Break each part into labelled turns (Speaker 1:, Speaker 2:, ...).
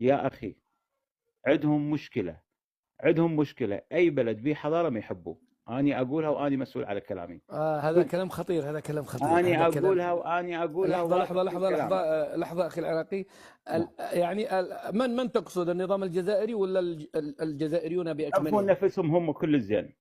Speaker 1: يا اخي، عندهم مشكله، عندهم مشكله. اي بلد به حضاره ما يحبوه. اني اقولها واني مسؤول على كلامي.
Speaker 2: هذا كلام خطير، هذا كلام خطير،
Speaker 1: اني
Speaker 2: هذا كلام.
Speaker 1: اقولها واني اقولها
Speaker 2: لحظة
Speaker 1: وواثق
Speaker 2: لحظة
Speaker 1: من
Speaker 2: لحظة لحظة،
Speaker 1: كلامي.
Speaker 2: لحظة أخي العراقي.
Speaker 1: نعم.
Speaker 2: يعني من تقصد، النظام الجزائري ولا الجزائريون
Speaker 1: يعرفون
Speaker 2: بأكملهم؟
Speaker 1: نفسهم هم كل الزين.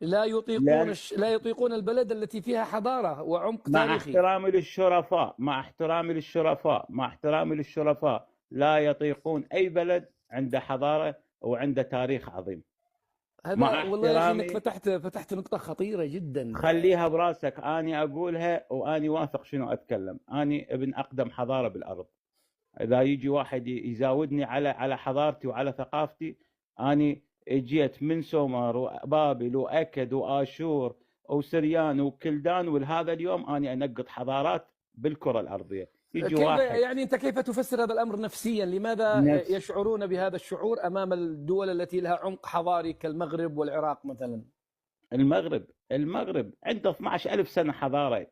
Speaker 2: لا يطيقون
Speaker 1: لان
Speaker 2: لا يطيقون البلد التي فيها حضارة وعمق
Speaker 1: مع
Speaker 2: تاريخي.
Speaker 1: احترامي للشرفاء، مع احترامي للشرفاء، مع احترامي للشرفاء، لا يطيقون اي بلد عنده حضاره وعنده تاريخ عظيم.
Speaker 2: هذا
Speaker 1: مع
Speaker 2: والله يا أخي إنك
Speaker 1: احترامي.
Speaker 2: فتحت نقطة خطيرة جدا.
Speaker 1: خليها براسك، اني اقولها واني واثق شنو اتكلم. اني ابن اقدم حضاره بالارض. اذا يجي واحد يزاودني على حضارتي وعلى ثقافتي، اني جيت من سومر وبابل واكد واشور وسريان وكلدان، ولهذا اليوم اني انقط حضارات بالكره الارضيه. يجي
Speaker 2: كيف
Speaker 1: واحد.
Speaker 2: يعني أنت كيف تفسر هذا الأمر نفسيا؟ لماذا
Speaker 1: نفس
Speaker 2: يشعرون بهذا الشعور أمام الدول التي لها عمق حضاري كالمغرب والعراق مثلا؟
Speaker 1: المغرب عنده 12,000 سنه حضاره.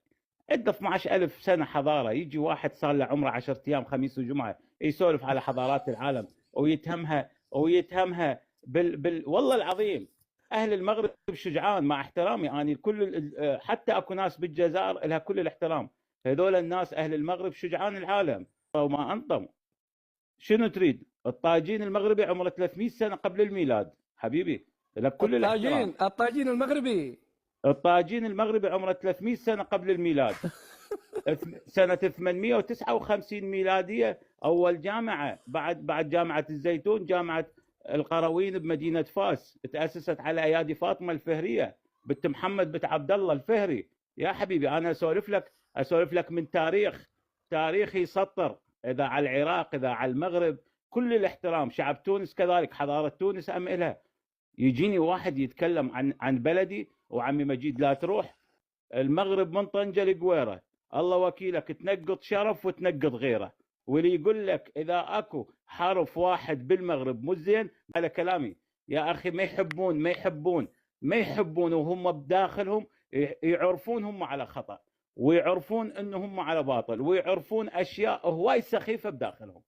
Speaker 1: عنده 12,000 سنه حضاره. يجي واحد صار له عمره 10 ايام خميس وجمعه يسولف على حضارات العالم ويتهمها والله العظيم. اهل المغرب شجعان، مع احترامي اني حتى اكو ناس بالجزائر لها كل الاحترام. هذول الناس اهل المغرب شجعان العالم وما انطم. شنو تريد؟ الطاجين المغربي عمره 300 سنه قبل الميلاد حبيبي، لك كل الاحترام.
Speaker 2: الطاجين المغربي.
Speaker 1: الطاجين المغربي عمره 300 سنه قبل الميلاد. سنه 859 ميلاديه اول جامعه بعد جامعه الزيتون، جامعه القرويين بمدينه فاس، تاسست على ايادي فاطمه الفهريه بنت محمد بن عبد الله الفهري. يا حبيبي انا اسولف لك من تاريخ يسطر. اذا على العراق، اذا على المغرب، كل الاحترام. شعب تونس كذلك، حضاره تونس امئلها. يجيني واحد يتكلم عن بلدي وعمي مجيد لا تروح المغرب من طنجة لقويرة، الله وكيلك تنقط شرف وتنقط غيره. واللي يقول لك اذا اكو حرف واحد بالمغرب مو زين على كلامي. يا اخي ما يحبون وهم بداخلهم يعرفون هم على خطأ، ويعرفون انهم على باطل، ويعرفون اشياء هواي سخيفة بداخلهم.